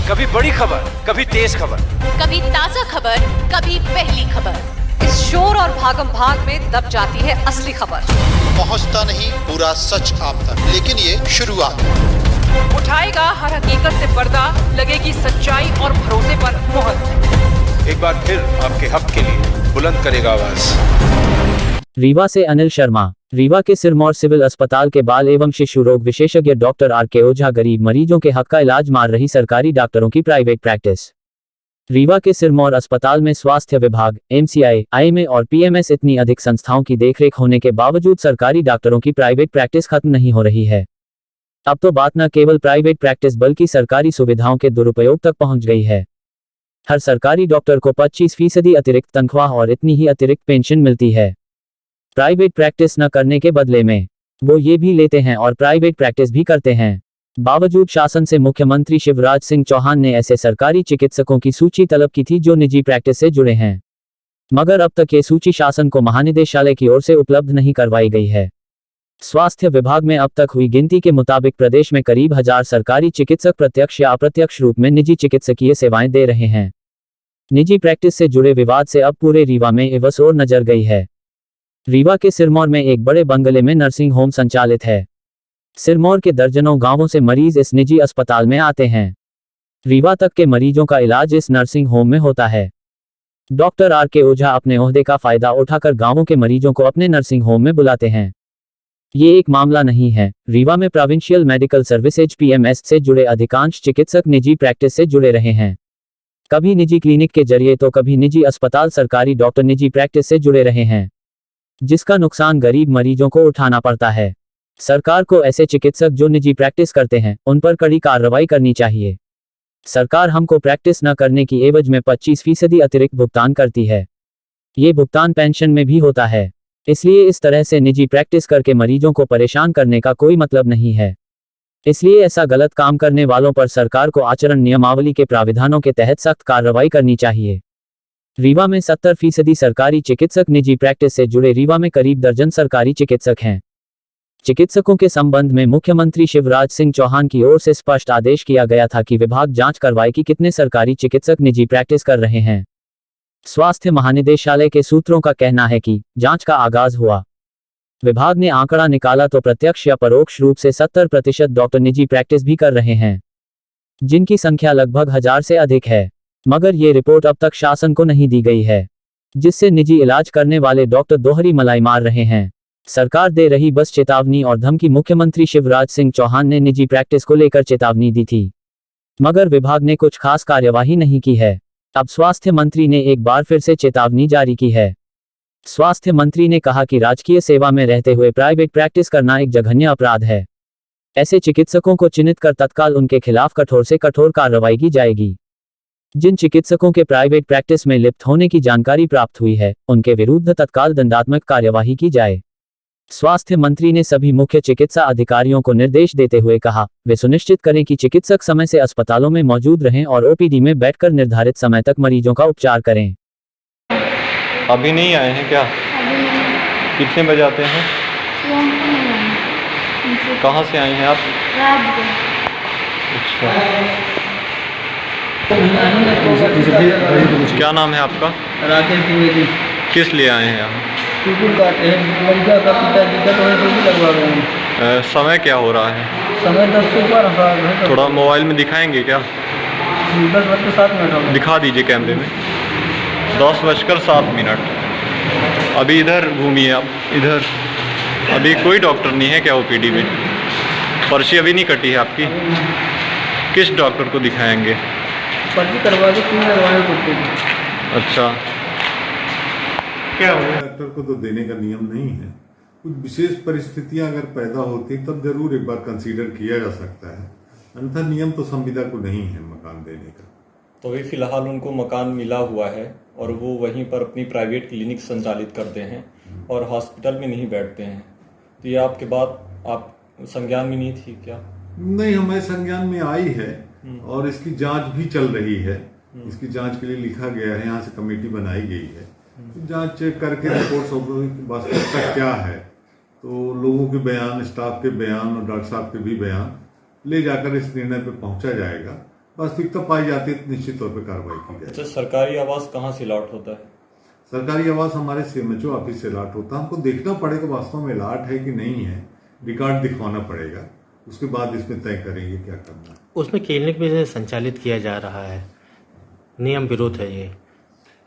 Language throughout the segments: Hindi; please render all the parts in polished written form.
कभी बड़ी खबर, कभी तेज खबर, कभी ताजा खबर, कभी पहली खबर। इस शोर और भागम भाग में दब जाती है असली खबर। पहुंचता नहीं पूरा सच आप तक, लेकिन ये शुरुआत। उठाएगा हर हकीकत से पर्दा, लगेगी सच्चाई और भरोसे पर मुहर। एक बार फिर आपके हक के लिए बुलंद करेगा आवाज। रीवा से अनिल शर्मा। रीवा के सिरमौर सिविल अस्पताल के बाल एवं शिशु रोग विशेषज्ञ डॉक्टर आर.के. ओझा गरीब मरीजों के हक का इलाज मार रही सरकारी डॉक्टरों की प्राइवेट प्रैक्टिस। रीवा के सिरमौर अस्पताल में स्वास्थ्य विभाग, एमसीआई, आईएमए और पीएमएस इतनी अधिक संस्थाओं की देखरेख होने के बावजूद सरकारी डॉक्टरों की प्राइवेट प्रैक्टिस खत्म नहीं हो रही है। अब तो बात न केवल प्राइवेट प्रैक्टिस बल्कि सरकारी सुविधाओं के दुरुपयोग तक पहुंच गई है। हर सरकारी डॉक्टर को 25% अतिरिक्त तनख्वाह और इतनी ही अतिरिक्त पेंशन मिलती है। प्राइवेट प्रैक्टिस न करने के बदले में वो ये भी लेते हैं और प्राइवेट प्रैक्टिस भी करते हैं। बावजूद शासन से मुख्यमंत्री शिवराज सिंह चौहान ने ऐसे सरकारी चिकित्सकों की सूची तलब की थी जो निजी प्रैक्टिस से जुड़े हैं, मगर अब तक ये सूची शासन को महानिदेशालय की ओर से उपलब्ध नहीं करवाई गई है। स्वास्थ्य विभाग में अब तक हुई गिनती के मुताबिक प्रदेश में करीब 1000 सरकारी चिकित्सक प्रत्यक्ष या अप्रत्यक्ष रूप में निजी चिकित्सकीय सेवाएं दे रहे हैं। निजी प्रैक्टिस से जुड़े विवाद से अब पूरे रीवा में इवस और नजर गई है। रीवा के सिरमौर में एक बड़े बंगले में नर्सिंग होम संचालित है। सिरमौर के दर्जनों गांवों से मरीज इस निजी अस्पताल में आते हैं। रीवा तक के मरीजों का इलाज इस नर्सिंग होम में होता है। Doctor R K. ओझा अपने ओहदे का फायदा उठाकर गांवों के मरीजों को अपने नर्सिंग होम में बुलाते हैं। ये एक मामला नहीं है। रीवा में प्रोविंशियल मेडिकल सर्विसेज पीएमएस से जुड़े अधिकांश चिकित्सक निजी प्रैक्टिस से जुड़े रहे हैं। कभी निजी क्लिनिक के जरिए तो कभी निजी अस्पताल सरकारी डॉक्टर निजी प्रैक्टिस से जुड़े रहे हैं, जिसका नुकसान गरीब मरीजों को उठाना पड़ता है। सरकार को ऐसे चिकित्सक जो निजी प्रैक्टिस करते हैं उन पर कड़ी कार्रवाई करनी चाहिए। सरकार हमको प्रैक्टिस न करने की एवज में 25% अतिरिक्त भुगतान करती है। ये भुगतान पेंशन में भी होता है, इसलिए इस तरह से निजी प्रैक्टिस करके मरीजों को परेशान करने का कोई मतलब नहीं है। इसलिए ऐसा गलत काम करने वालों पर सरकार को आचरण नियमावली के प्राविधानों के तहत सख्त कार्रवाई करनी चाहिए। रीवा में 70% सरकारी चिकित्सक निजी प्रैक्टिस से जुड़े। रीवा में करीब दर्जन सरकारी चिकित्सक हैं। चिकित्सकों के संबंध में मुख्यमंत्री शिवराज सिंह चौहान की ओर से स्पष्ट आदेश किया गया था कि विभाग जांच करवाए कि कितने सरकारी चिकित्सक निजी प्रैक्टिस कर रहे हैं। स्वास्थ्य महानिदेशालय के सूत्रों का कहना है कि जांच का आगाज हुआ। विभाग ने आंकड़ा निकाला तो प्रत्यक्ष या परोक्ष रूप से 70% डॉक्टर निजी प्रैक्टिस भी कर रहे हैं, जिनकी संख्या लगभग 1000 से अधिक है। मगर ये रिपोर्ट अब तक शासन को नहीं दी गई है, जिससे निजी इलाज करने वाले डॉक्टर दोहरी मलाई मार रहे हैं। सरकार दे रही बस चेतावनी और धमकी। मुख्यमंत्री शिवराज सिंह चौहान ने निजी प्रैक्टिस को लेकर चेतावनी दी थी, मगर विभाग ने कुछ खास कार्यवाही नहीं की है। अब स्वास्थ्य मंत्री ने एक बार फिर से चेतावनी जारी की है। स्वास्थ्य मंत्री ने कहा कि राजकीय सेवा में रहते हुए प्राइवेट प्रैक्टिस करना एक जघन्य अपराध है। ऐसे चिकित्सकों को चिन्हित कर तत्काल उनके खिलाफ कठोर से कठोर कार्रवाई की जाएगी। जिन चिकित्सकों के प्राइवेट प्रैक्टिस में लिप्त होने की जानकारी प्राप्त हुई है, उनके विरुद्ध तत्काल दंडात्मक कार्यवाही की जाए। स्वास्थ्य मंत्री ने सभी मुख्य चिकित्सा अधिकारियों को निर्देश देते हुए कहा, वे सुनिश्चित करें कि चिकित्सक समय से अस्पतालों में मौजूद रहें और ओपीडी में बैठकर निर्धारित समय तक मरीजों का उपचार करें। अभी नहीं आए हैं क्या? कितने बजे आते हैं? कहाँ से आए हैं आप? अच्छा, क्या नाम है आपका? राकेश द्विवेदी। किस लिए आए हैं यहाँ? कुकुर काटे हैं, लड़का का पिताजी का तो है, भी लगवा रहे हैं। समय क्या हो रहा है? समय 10 से 12 है। थोड़ा मोबाइल में दिखाएंगे क्या? 10:07 दिखा दीजिए कैमरे में। 10:07। अभी इधर घूमिए आप, इधर। अभी कोई डॉक्टर नहीं है क्या ओपीडी में? पर्ची अभी नहीं कटी है आपकी? किस डॉक्टर को दिखाएंगे? पर्ची करवा के 3 लगवाने पड़ते हैं। अच्छा, क्या डॉक्टर को तो देने का नियम नहीं है। कुछ विशेष परिस्थितियां अगर पैदा होती तब जरूर एक बार कंसीडर किया जा सकता है, अन्यथा नियम तो संविदा को नहीं है मकान देने का। तो अभी फिलहाल उनको मकान मिला हुआ है और वो वहीं पर अपनी प्राइवेट क्लिनिक संचालित करते हैं और हॉस्पिटल में नहीं बैठते हैं। तो ये आपके बात आप संज्ञान में नहीं थी क्या? नहीं, हमारे संज्ञान में आई है और इसकी जांच भी चल रही है। इसकी जांच के लिए लिखा गया है, यहाँ से कमेटी बनाई गई है। तो जांच करके रिपोर्ट वास्तविकता क्या है, तो लोगों के बयान, स्टाफ के बयान और डॉक्टर साहब के भी बयान ले जाकर इस निर्णय पे पहुंचा जाएगा। वास्तविकता पाई जाती है तो निश्चित तौर पर कार्रवाई की जाए। अच्छा, सरकारी आवास कहाँ से अलॉट होता है? सरकारी आवास हमारे सीएमएचओ ऑफिस से अलॉट होता है। हमको देखना पड़ेगा वास्तव में अलॉट है कि नहीं है, रिकॉर्ड दिखवाना पड़ेगा, उसके बाद इसमें तय करेंगे क्या करना है। उसमें क्लिनिक भी संचालित किया जा रहा है, नियम विरोध है ये?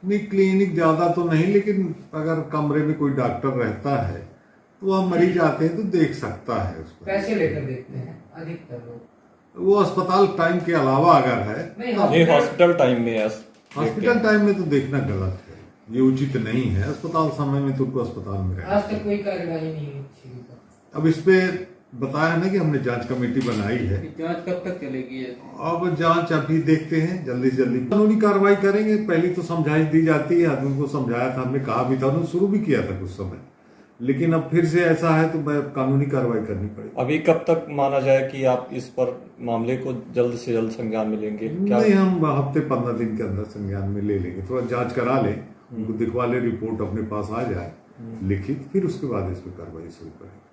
नहीं, क्लिनिक ज्यादा तो नहीं, लेकिन अगर कमरे में कोई डॉक्टर रहता है तो वह मरीज आते हैं तो देख सकता है उसको। पैसे लेकर देखते हैं अधिकतर लोग। वो अस्पताल टाइम के अलावा अगर है, नहीं, हॉस्पिटल टाइम में हॉस्पिटल टाइम में तो देखना गलत है, ये उचित नहीं है। अस्पताल समय में तो उनको अस्पताल में रहना। आज तक कोई कार्रवाई नहीं हुई। अब इस पे बताया ना कि हमने जांच कमेटी बनाई है। जांच कब तक चलेगी? अब जांच अभी देखते हैं, जल्दी से जल्दी कानूनी कार्रवाई करेंगे। पहले तो समझाइश दी जाती है, आदमी को समझाया था, हमने कहा भी था, उन्होंने शुरू भी किया था कुछ समय, लेकिन अब फिर से ऐसा है तो कानूनी कार्रवाई करनी पड़ेगी। अभी कब तक माना जाए कि आप इस पर मामले को जल्द से जल्द संज्ञान में लेंगे? नहीं, हम हफ्ते 15 दिन के अंदर संज्ञान में ले लेंगे। थोड़ा जांच करा ले, उनको दिखवा ले, रिपोर्ट अपने पास आ जाए लिखित, फिर उसके बाद इस पर कार्रवाई शुरू करेंगे।